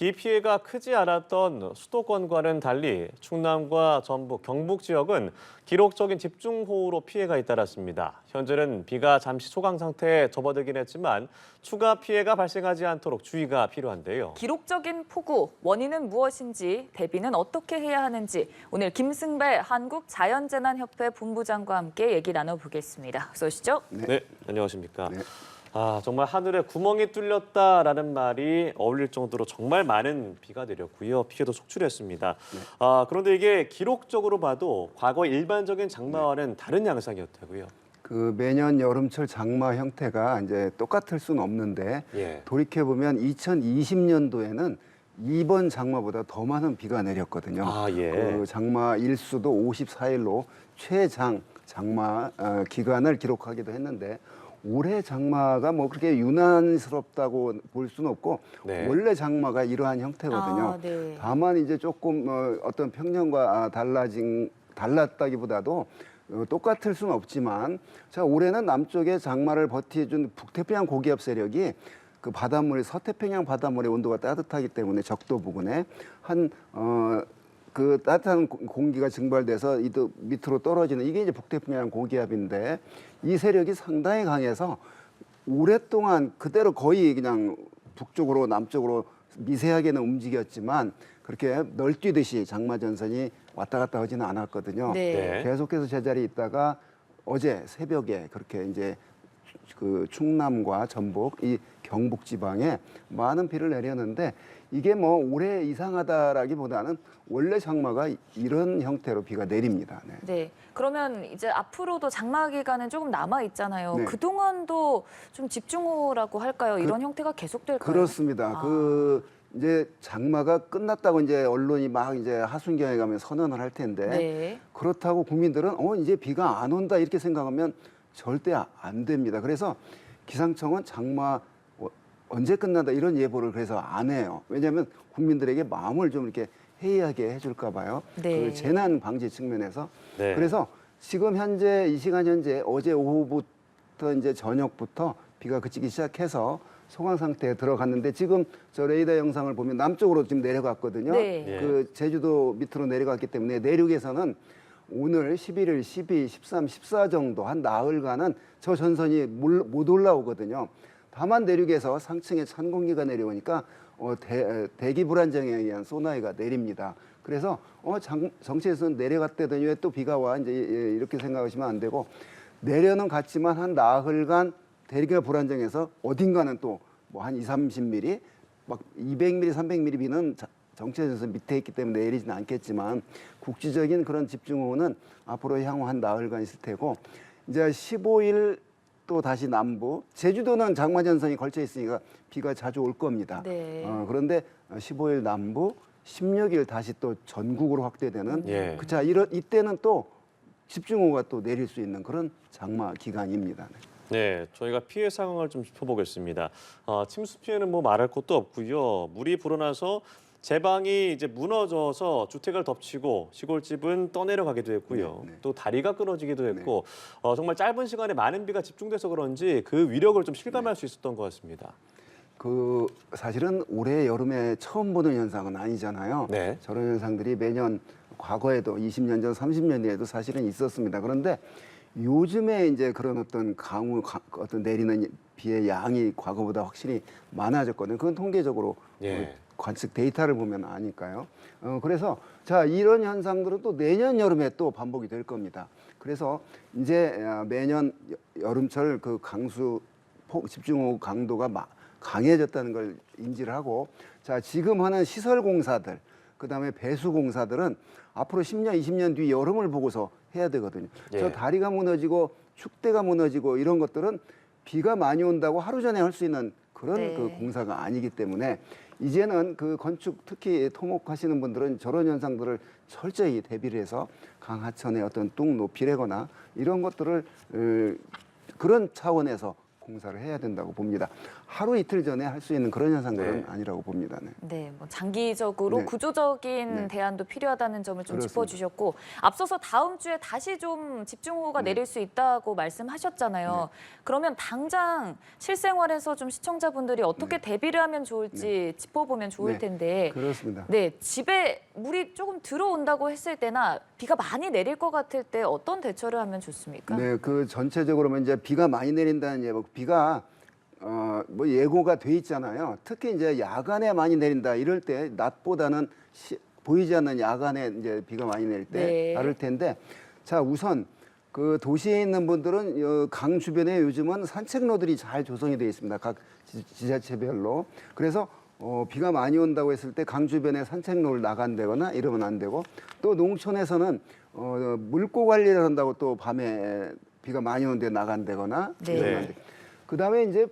비 피해가 크지 않았던 수도권과는 달리 충남과 전북, 경북 지역은 기록적인 집중호우로 피해가 잇따랐습니다. 현재는 비가 잠시 소강 상태에 접어들긴 했지만 추가 피해가 발생하지 않도록 주의가 필요한데요. 기록적인 폭우, 원인은 무엇인지, 대비는 어떻게 해야 하는지 오늘 김승배 한국자연재난협회 본부장과 함께 얘기 나눠보겠습니다. 어서 오시죠. 네, 안녕하십니까. 네. 정말 하늘에 구멍이 뚫렸다라는 말이 어울릴 정도로 정말 많은 비가 내렸고요. 피해도 속출했습니다. 그런데 이게 기록적으로 봐도 과거 일반적인 장마와는 다른 양상이었다고요. 그 매년 여름철 장마 형태가 이제 똑같을 수는 없는데 예. 돌이켜 보면 2020년도에는 이번 장마보다 더 많은 비가 내렸거든요. 예. 그 장마 일수도 54일로 최장 장마 기간을 기록하기도 했는데 올해 장마가 뭐 그렇게 유난스럽다고 볼 수는 없고 네. 원래 장마가 이러한 형태거든요. 네. 다만 이제 조금 어떤 평년과 달랐다기보다도 똑같을 수는 없지만 자 올해는 남쪽에 장마를 버티준 북태평양 고기압 세력이 그 바닷물이 서태평양 바닷물의 온도가 따뜻하기 때문에 적도 부근에 그 따뜻한 공기가 증발돼서 밑으로 떨어지는 이게 이제 북태평양 고기압인데 이 세력이 상당히 강해서 오랫동안 그대로 거의 그냥 북쪽으로 남쪽으로 미세하게는 움직였지만 그렇게 널뛰듯이 장마 전선이 왔다 갔다 하지는 않았거든요. 네. 계속해서 제자리에 있다가 어제 새벽에 그렇게 이제 그 충남과 전북, 이 경북 지방에 많은 비를 내렸는데 이게 뭐 올해 이상하다라기보다는 원래 장마가 이런 형태로 비가 내립니다. 네. 네. 그러면 이제 앞으로도 장마 기간은 조금 남아 있잖아요. 네. 그동안도 좀 집중호우라고 할까요? 이런 형태가 계속될까요? 그렇습니다. 이제 장마가 끝났다고 이제 언론이 막 이제 하순경에 가면 선언을 할 텐데 네. 그렇다고 국민들은 이제 비가 안 온다 이렇게 생각하면 절대 안 됩니다. 그래서 기상청은 장마 언제 끝난다 이런 예보를 그래서 안 해요. 왜냐하면 국민들에게 마음을 좀 이렇게 해이하게 해줄까 봐요. 네. 그 재난 방지 측면에서. 네. 그래서 지금 현재 이 시간 현재 어제 오후부터 이제 저녁부터 비가 그치기 시작해서 소강 상태에 들어갔는데 지금 저 레이더 영상을 보면 남쪽으로 지금 내려갔거든요. 네. 그 제주도 밑으로 내려갔기 때문에 내륙에서는 오늘 11일, 12, 13, 14 정도 한 나흘간은 저 전선이 못 올라오거든요. 다만 내륙에서 상층에 찬 공기가 내려오니까 대기 불안정에 의한 소나기가 내립니다. 그래서 정체에서는 내려갔다더니 왜 또 비가 와 이제 이렇게 생각하시면 안 되고 내려는 갔지만 한 나흘간 대기가 불안정해서 어딘가는 또 뭐 한 30mm, 막 200mm, 300mm 비는 정체에서 밑에 있기 때문에 내리지는 않겠지만 국지적인 그런 집중호우는 앞으로 향후 한 나흘간 있을 테고 이제 15일 또 다시 남부, 제주도는 장마 전선이 걸쳐 있으니까 비가 자주 올 겁니다. 네. 그런데 15일 남부, 16일 다시 또 전국으로 확대되는 예. 자 이때는 또 집중호우가 또 내릴 수 있는 그런 장마 기간입니다. 네, 저희가 피해 상황을 좀 짚어보겠습니다. 침수 피해는 뭐 말할 것도 없고요. 물이 불어나서 제방이 이제 무너져서 주택을 덮치고 시골집은 떠내려가기도 했고요. 네. 또 다리가 끊어지기도 했고 정말 짧은 시간에 많은 비가 집중돼서 그런지 그 위력을 좀 실감할 수 있었던 것 같습니다. 그 사실은 올해 여름에 처음 보는 현상은 아니잖아요. 네. 저런 현상들이 매년 과거에도 20년 전, 30년 뒤에도 사실은 있었습니다. 그런데 요즘에 이제 그런 어떤 어떤 내리는 비의 양이 과거보다 확실히 많아졌거든요. 그건 통계적으로 예. 관측 데이터를 보면 아니까요. 그래서 자 이런 현상들은 또 내년 여름에 또 반복이 될 겁니다. 그래서 이제 매년 여름철 그 집중호우 강도가 강해졌다는 걸 인지를 하고 자 지금 하는 시설 공사들 그다음에 배수 공사들은 앞으로 10년, 20년 뒤 여름을 보고서 해야 되거든요. 예. 저 다리가 무너지고 축대가 무너지고 이런 것들은 비가 많이 온다고 하루 전에 할 수 있는 그런 네. 그 공사가 아니기 때문에 이제는 그 건축 특히 토목하시는 분들은 저런 현상들을 철저히 대비를 해서 강하천의 어떤 뚝 높이래거나 이런 것들을 그런 차원에서 공사를 해야 된다고 봅니다. 하루 이틀 전에 할 수 있는 그런 현상들은 네. 아니라고 봅니다. 네. 네, 뭐 장기적으로 네. 구조적인 네. 대안도 필요하다는 점을 좀 그렇습니다. 짚어주셨고 앞서서 다음 주에 다시 좀 집중호우가 내릴 수 있다고 말씀하셨잖아요. 그러면 당장 실생활에서 좀 시청자분들이 어떻게 대비를 하면 좋을지 짚어보면 좋을 네. 텐데 그렇습니다. 네, 집에 물이 조금 들어온다고 했을 때나 비가 많이 내릴 것 같을 때 어떤 대처를 하면 좋습니까? 네, 그 전체적으로는 이제 비가 많이 내린다는 예보, 비가 뭐 예고가 돼 있잖아요. 특히 이제 야간에 많이 내린다 이럴 때 낮보다는 보이지 않는 야간에 이제 비가 많이 내릴 때 네. 다를 텐데, 자 우선 그 도시에 있는 분들은 강 주변에 요즘은 산책로들이 잘 조성이 되어 있습니다. 각 지자체별로. 그래서 비가 많이 온다고 했을 때 강 주변에 산책로를 나간다거나 이러면 안 되고, 또 농촌에서는 물고 관리를 한다고 또 밤에 비가 많이 오는데 나간다거나 네. 이러면 안 돼. 그다음에 이제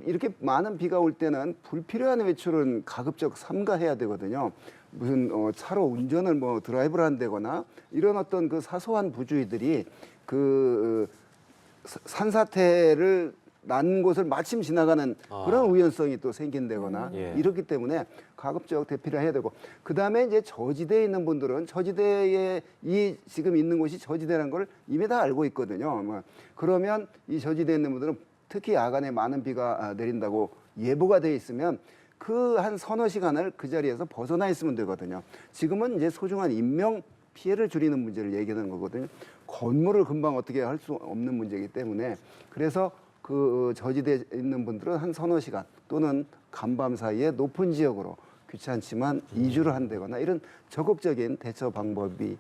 이렇게 많은 비가 올 때는 불필요한 외출은 가급적 삼가해야 되거든요. 무슨 차로 운전을 뭐 드라이브를 한다거나 이런 어떤 그 사소한 부주의들이 그 산사태를 난 곳을 마침 지나가는 그런 우연성이 또 생긴다거나 예. 이렇기 때문에 가급적 대피를 해야 되고, 그다음에 이제 저지대에 있는 분들은 저지대에 지금 있는 곳이 저지대라는 걸 이미 다 알고 있거든요. 뭐 그러면 이 저지대에 있는 분들은 특히 야간에 많은 비가 내린다고 예보가 돼 있으면 그 한 서너 시간을 그 자리에서 벗어나 있으면 되거든요. 지금은 이제 소중한 인명 피해를 줄이는 문제를 얘기하는 거거든요. 건물을 금방 어떻게 할 수 없는 문제이기 때문에, 그래서 그 저지대에 있는 분들은 한 서너 시간 또는 간밤 사이에 높은 지역으로 귀찮지만 이주를 한다거나 이런 적극적인 대처 방법이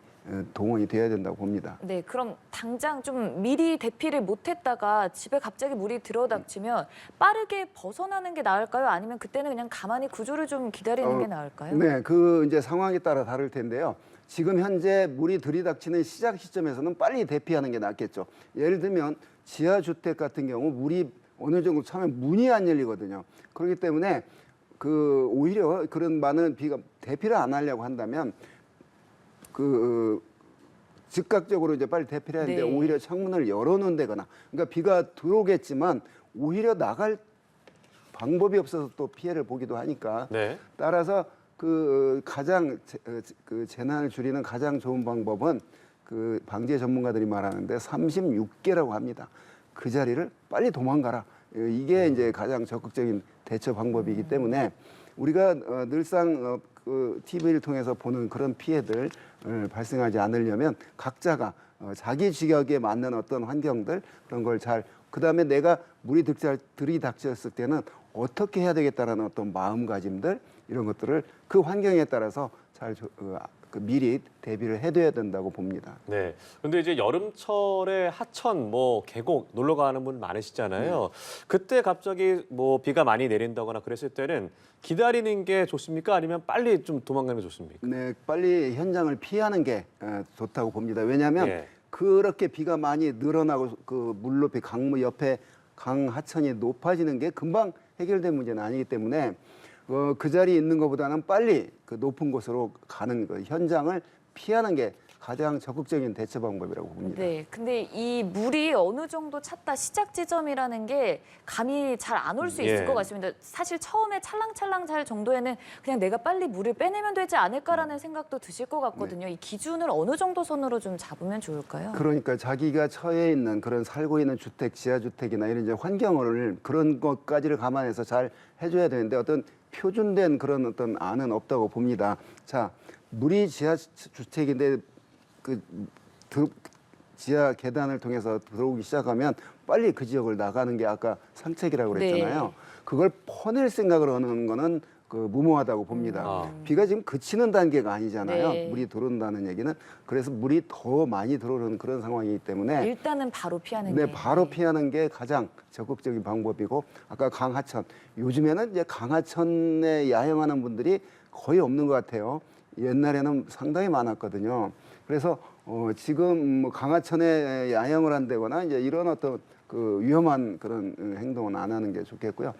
동원이 돼야 된다고 봅니다. 네, 그럼 당장 좀 미리 대피를 못했다가 집에 갑자기 물이 들어닥치면 빠르게 벗어나는 게 나을까요? 아니면 그때는 그냥 가만히 구조를 좀 기다리는 게 나을까요? 네, 그 이제 상황에 따라 다를 텐데요. 지금 현재 물이 들이닥치는 시작 시점에서는 빨리 대피하는 게 낫겠죠. 예를 들면 지하 주택 같은 경우 물이 어느 정도 차면 문이 안 열리거든요. 그렇기 때문에 오히려 그런 많은 비가 대피를 안 하려고 한다면 즉각적으로 이제 빨리 대피를 하는데 네. 오히려 창문을 열어놓는다거나, 그러니까 비가 들어오겠지만 오히려 나갈 방법이 없어서 또 피해를 보기도 하니까, 네. 따라서 가장 재난을 줄이는 가장 좋은 방법은 방재 전문가들이 말하는데 36개라고 합니다. 그 자리를 빨리 도망가라. 이게 이제 가장 적극적인 대처 방법이기 때문에 우리가 늘상 TV를 통해서 보는 그런 피해들 발생하지 않으려면 각자가 자기 지역에 맞는 어떤 환경들 그런 걸 그다음에 내가 물이 들이닥쳤을 때는 어떻게 해야 되겠다라는 어떤 마음가짐들 이런 것들을 그 환경에 따라서 미리 대비를 해둬야 된다고 봅니다. 네. 근데 이제 여름철에 하천, 계곡 놀러 가는 분 많으시잖아요. 그때 갑자기 비가 많이 내린다거나 그랬을 때는 기다리는 게 좋습니까? 아니면 빨리 좀 도망가는 게 좋습니까? 네, 빨리 현장을 피하는 게 좋다고 봅니다. 왜냐하면 예. 그렇게 비가 많이 늘어나고 물 높이 강물 옆에 강 하천이 높아지는 게 금방 해결된 문제는 아니기 때문에 그 자리에 있는 것보다는 빨리 그 높은 곳으로 가는 현장을 피하는 게 가장 적극적인 대처 방법이라고 봅니다. 네, 근데 이 물이 어느 정도 찼다 시작 지점이라는 게 감이 잘 안 올 수 있을 예. 것 같습니다. 사실 처음에 찰랑찰랑 잘 정도에는 그냥 내가 빨리 물을 빼내면 되지 않을까라는 생각도 드실 것 같거든요. 이 기준을 어느 정도 선으로 좀 잡으면 좋을까요? 그러니까 자기가 처해 있는 그런 살고 있는 주택, 지하주택이나 이런 이제 환경을 그런 것까지를 감안해서 잘 해줘야 되는데 어떤 표준된 그런 어떤 안은 없다고 봅니다. 자, 물이 지하주택인데 지하 계단을 통해서 들어오기 시작하면 빨리 그 지역을 나가는 게 아까 상책이라고 그랬잖아요. 네. 그걸 퍼낼 생각을 하는 거는 무모하다고 봅니다. 비가 지금 그치는 단계가 아니잖아요. 네. 물이 들어온다는 얘기는. 그래서 물이 더 많이 들어오는 그런 상황이기 때문에 일단은 바로 피하는 네, 게. 바로 피하는 게 가장 적극적인 방법이고, 아까 강하천, 요즘에는 이제 강하천에 야영하는 분들이 거의 없는 것 같아요. 옛날에는 상당히 많았거든요. 그래서 지금 강하천에 야영을 한다거나 이제 이런 어떤 위험한 그런 행동은 안 하는 게 좋겠고요.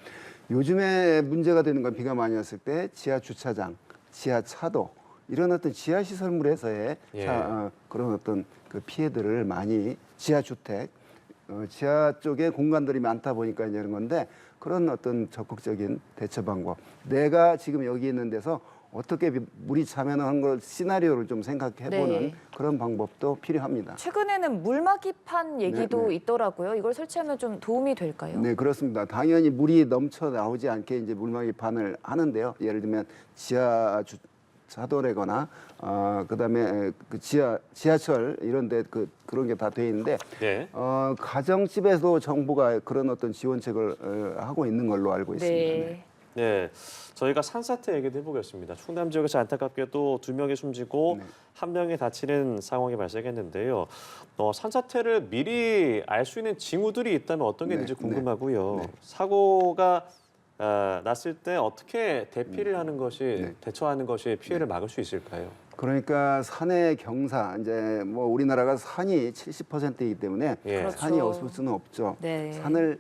요즘에 문제가 되는 건 비가 많이 왔을 때 지하 주차장, 지하 차도 이런 어떤 지하 시설물에서의 예. 그런 어떤 피해들을 많이 지하 주택 지하 쪽에 공간들이 많다 보니까 이제 이런 건데 그런 어떤 적극적인 대처 방법. 내가 지금 여기 있는 데서 어떻게 물이 차면 하는 걸 시나리오를 좀 생각해보는 네. 그런 방법도 필요합니다. 최근에는 물막이판 얘기도 네. 있더라고요. 이걸 설치하면 좀 도움이 될까요? 네, 그렇습니다. 당연히 물이 넘쳐 나오지 않게 이제 물막이판을 하는데요. 예를 들면 지하 차도래거나 그다음에 그 지하철 이런데 그런 게 다 돼 있는데 네. 가정집에도 정부가 그런 어떤 지원책을 하고 있는 걸로 알고 있습니다. 네. 네, 저희가 산사태 얘기도 해보겠습니다. 충남 지역에서 안타깝게도 2명이 숨지고 네. 1명이 다치는 상황이 발생했는데요. 산사태를 미리 알 수 있는 징후들이 있다면 어떤 게 네, 있는지 궁금하고요. 네. 사고가 났을 때 어떻게 대피를 하는 것이 네. 대처하는 것이 피해를 막을 수 있을까요? 그러니까 산의 경사 이제 뭐 우리나라가 산이 70%이기 때문에 예. 그렇죠. 산이 없을 수는 없죠. 네. 산을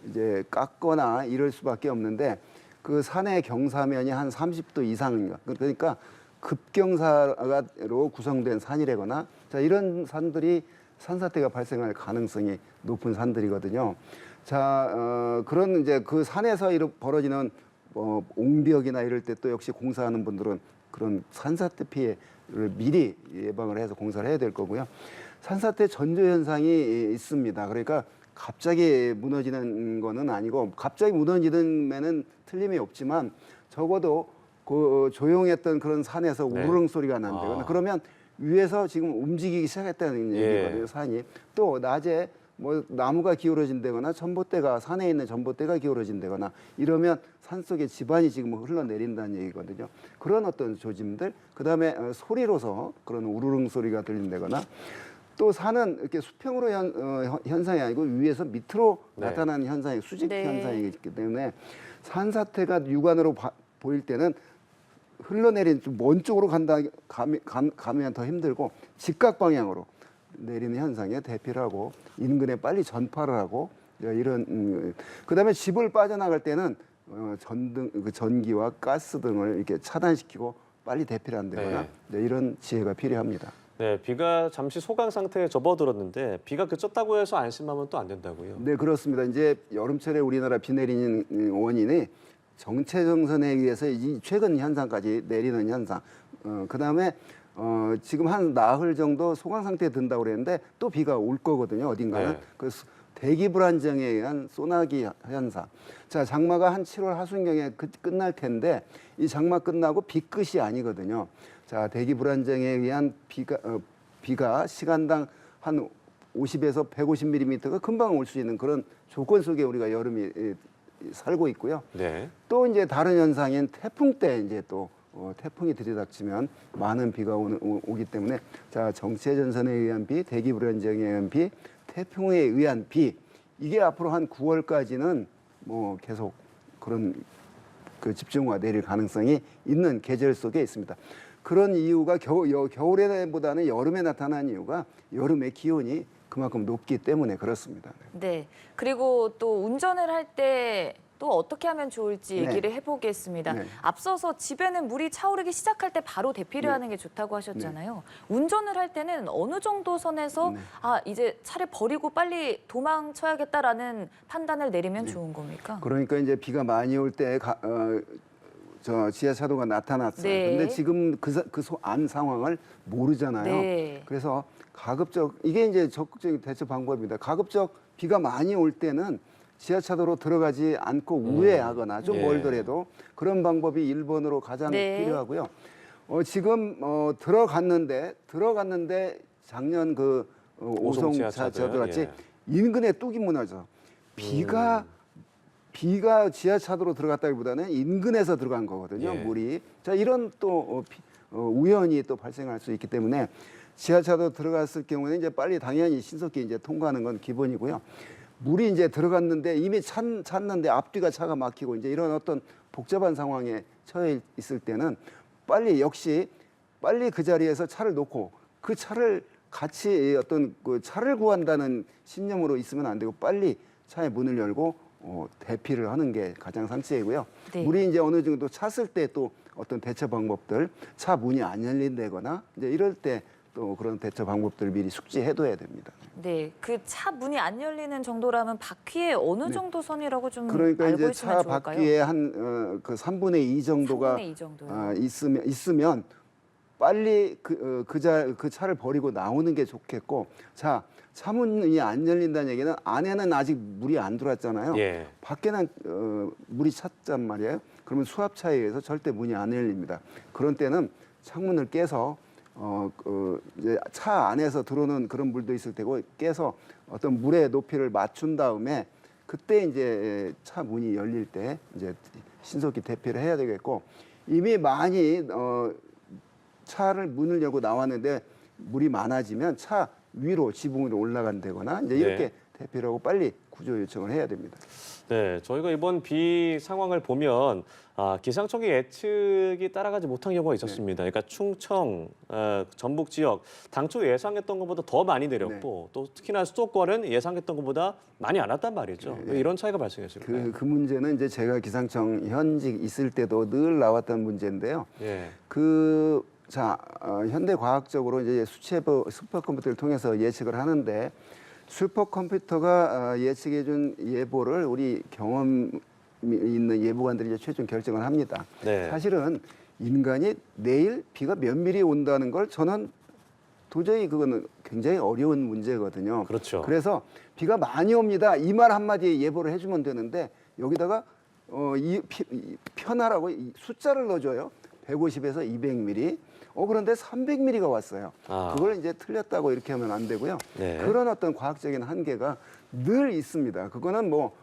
이제 깎거나 이럴 수밖에 없는데 그 산의 경사면이 한 30도 이상인가 그러니까 급경사로 구성된 산이라거나 자 이런 산들이 산사태가 발생할 가능성이 높은 산들이거든요. 자 그런 이제 그 산에서 벌어지는 옹벽이나 이럴 때 또 역시 공사하는 분들은 그런 산사태 피해를 미리 예방을 해서 공사를 해야 될 거고요. 산사태 전조 현상이 있습니다. 그러니까 갑자기 무너지는 거는 아니고 갑자기 무너지는 틀림이 없지만 적어도 그 조용했던 그런 산에서 네. 우르릉 소리가 난다거나 그러면 위에서 지금 움직이기 시작했다는 예. 얘기거든요. 산이 또 낮에 뭐 나무가 기울어진다거나 전봇대가 산에 있는 전봇대가 기울어진다거나 이러면 산속에 지반이 지금 흘러내린다는 얘기거든요. 그런 어떤 조짐들 그다음에 소리로서 그런 우르릉 소리가 들린다거나 또 산은 이렇게 수평으로 현상이 아니고 위에서 밑으로 네. 나타나는 현상이 수직 네. 현상이 있기 때문에 산사태가 육안으로 보일 때는 흘러내린 좀 먼 쪽으로 가면 더 힘들고 직각 방향으로 내리는 현상에 대피를 하고 인근에 빨리 전파를 하고 이런 그다음에 집을 빠져나갈 때는 전기와 가스 등을 이렇게 차단시키고 빨리 대피를 한다거나 이런 지혜가 필요합니다. 네, 비가 잠시 소강 상태에 접어들었는데 비가 그쳤다고 해서 안심하면 또 안 된다고요. 네, 그렇습니다. 이제 여름철에 우리나라 비 내리는 원인이 정체정선에 의해서 이 최근 현상까지 내리는 현상. 그다음에 지금 한 나흘 정도 소강 상태에 든다고 그랬는데 또 비가 올 거거든요. 어딘가는. 네. 그래서 대기 불안정에 의한 소나기 현상. 자, 장마가 한 7월 하순경에 끝날 텐데 이 장마 끝나고 비 끝이 아니거든요. 자, 대기 불안정에 의한 비가 시간당 한 50에서 150mm가 금방 올 수 있는 그런 조건 속에 우리가 여름이 살고 있고요. 네. 또 이제 다른 현상인 태풍 때 이제 또 태풍이 들이닥치면 많은 비가 오기 때문에 자 정체 전선에 의한 비, 대기 불안정에 의한 비, 태풍에 의한 비 이게 앞으로 한 9월까지는 뭐 계속 그런 그 집중호우가 내릴 가능성이 있는 계절 속에 있습니다. 그런 이유가 겨울에보다는 여름에 나타난 이유가 여름의 기온이 그만큼 높기 때문에 그렇습니다. 네. 그리고 또 운전을 할 때 또 어떻게 하면 좋을지 네. 얘기를 해보겠습니다. 네. 앞서서 집에는 물이 차오르기 시작할 때 바로 대피를 네. 하는 게 좋다고 하셨잖아요. 운전을 할 때는 어느 정도 선에서 네. 이제 차를 버리고 빨리 도망쳐야겠다라는 판단을 내리면 네. 좋은 겁니까? 그러니까 이제 비가 많이 올 때 저 지하차도가 나타났어요. 네. 근데 지금 그 안 상황을 모르잖아요. 네. 그래서 가급적 이게 이제 적극적인 대처 방법입니다. 가급적 비가 많이 올 때는 지하차도로 들어가지 않고 우회하거나 좀 예. 멀더라도 그런 방법이 1번으로 가장 네. 필요하고요. 지금 들어갔는데 작년 그 오송 지하차도 같이 예. 인근에 뚝이 무너져 비가 지하차도로 들어갔다기보다는 인근에서 들어간 거거든요. 예. 물이. 자, 이런 또 우연이 또 발생할 수 있기 때문에 지하차도 들어갔을 경우에는 이제 빨리 당연히 신속히 이제 통과하는 건 기본이고요. 물이 이제 들어갔는데 이미 찼는데 앞뒤가 차가 막히고 이제 이런 어떤 복잡한 상황에 처해 있을 때는 빨리 그 자리에서 차를 놓고 그 차를 같이 어떤 그 차를 구한다는 신념으로 있으면 안 되고 빨리 차의 문을 열고 대피를 하는 게 가장 상책이고요. 네. 물이 이제 어느 정도 찼을 때 또 어떤 대처 방법들, 차 문이 안 열린다거나 이제 이럴 때 또 그런 대처 방법들을 미리 숙지해둬야 됩니다. 네, 그 차 문이 안 열리는 정도라면 바퀴에 어느 정도 선이라고 좀 그러니까 알고 이제 있으면 차 좋을까요? 바퀴에 한 그 3분의 2 정도가 3분의 2 정도요. 있으면 빨리 그 차를 버리고 나오는 게 좋겠고, 자, 차 문이 안 열린다는 얘기는 안에는 아직 물이 안 들어왔잖아요. 예. 밖에는 물이 찼단 말이에요. 그러면 수압차에 의해서 절대 문이 안 열립니다. 그런 때는 창문을 깨서 이제 차 안에서 들어오는 그런 물도 있을 테고 깨서 어떤 물의 높이를 맞춘 다음에 그때 이제 차 문이 열릴 때 이제 신속히 대피를 해야 되겠고, 이미 많이 차를 문을 열고 나왔는데 물이 많아지면 차 위로 지붕으로 올라간다거나 이제 이렇게 네. 대피를 하고 빨리 구조 요청을 해야 됩니다. 네, 저희가 이번 비 상황을 보면 기상청의 예측이 따라가지 못한 경우가 있었습니다. 그러니까 충청, 전북 지역 당초 예상했던 것보다 더 많이 내렸고 또 특히나 수도권은 예상했던 것보다 많이 안 왔단 말이죠. 왜 이런 차이가 발생했을까요? 그 문제는 이제 제가 기상청 현직 있을 때도 늘 나왔던 문제인데요. 예. 현대과학적으로 이제 슈퍼컴퓨터를 통해서 예측을 하는데 슈퍼컴퓨터가 예측해준 예보를 우리 경험 있는 예보관들이 이제 최종 결정을 합니다. 네. 사실은 인간이 내일 비가 몇 미리 온다는 걸 저는 도저히 그거는 굉장히 어려운 문제거든요. 그렇죠. 그래서 비가 많이 옵니다. 이 말 한마디에 예보를 해주면 되는데 여기다가 편하라고 숫자를 넣어줘요. 150에서 200mm. 그런데 300mm가 왔어요. 그걸 이제 틀렸다고 이렇게 하면 안 되고요. 네. 그런 어떤 과학적인 한계가 늘 있습니다. 그거는 뭐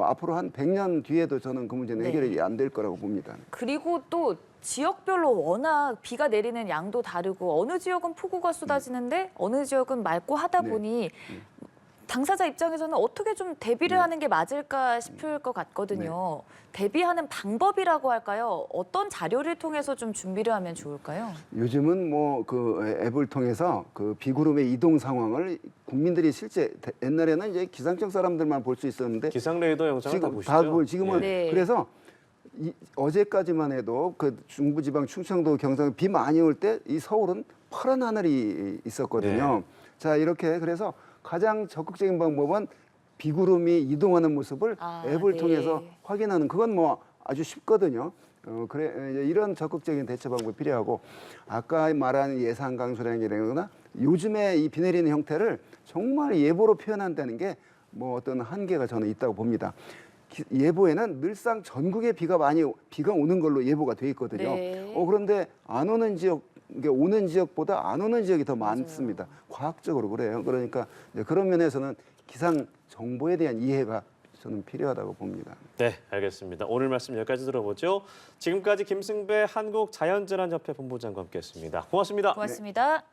앞으로 한 100년 뒤에도 저는 그 문제는 네. 해결이 안 될 거라고 봅니다. 그리고 또 지역별로 워낙 비가 내리는 양도 다르고 어느 지역은 폭우가 쏟아지는데 어느 지역은 맑고 하다 네. 보니 당사자 입장에서는 어떻게 좀 대비를 하는 게 맞을까 싶을 것 같거든요. 대비하는 방법이라고 할까요? 어떤 자료를 통해서 좀 준비를 하면 좋을까요? 요즘은 뭐 그 앱을 통해서 그 비구름의 이동 상황을 국민들이 실제 옛날에는 이제 기상청 사람들만 볼 수 있었는데 기상 레이더 영상을 다 지금 보시죠? 지금은 네. 그래서 어제까지만 해도 그 중부지방 충청도 경상 비 많이 올 때 이 서울은 파란 하늘이 있었거든요. 자, 이렇게 그래서 가장 적극적인 방법은 비구름이 이동하는 모습을 앱을 네. 통해서 확인하는, 그건 뭐 아주 쉽거든요. 이제 이런 적극적인 대처 방법이 필요하고, 아까 말한 예상 강수량이라거나 요즘에 이 비 내리는 형태를 정말 예보로 표현한다는 게 뭐 어떤 한계가 저는 있다고 봅니다. 예보에는 늘상 전국에 비가 오는 걸로 예보가 돼 있거든요. 네. 그런데 안 오는 지역, 이게 오는 지역보다 안 오는 지역이 더 많습니다. 과학적으로 그래요. 그러니까 이제 그런 면에서는 기상 정보에 대한 이해가 저는 필요하다고 봅니다. 네, 알겠습니다. 오늘 말씀 여기까지 들어보죠. 지금까지 김승배 한국자연재난협회 본부장과 함께했습니다. 고맙습니다. 고맙습니다.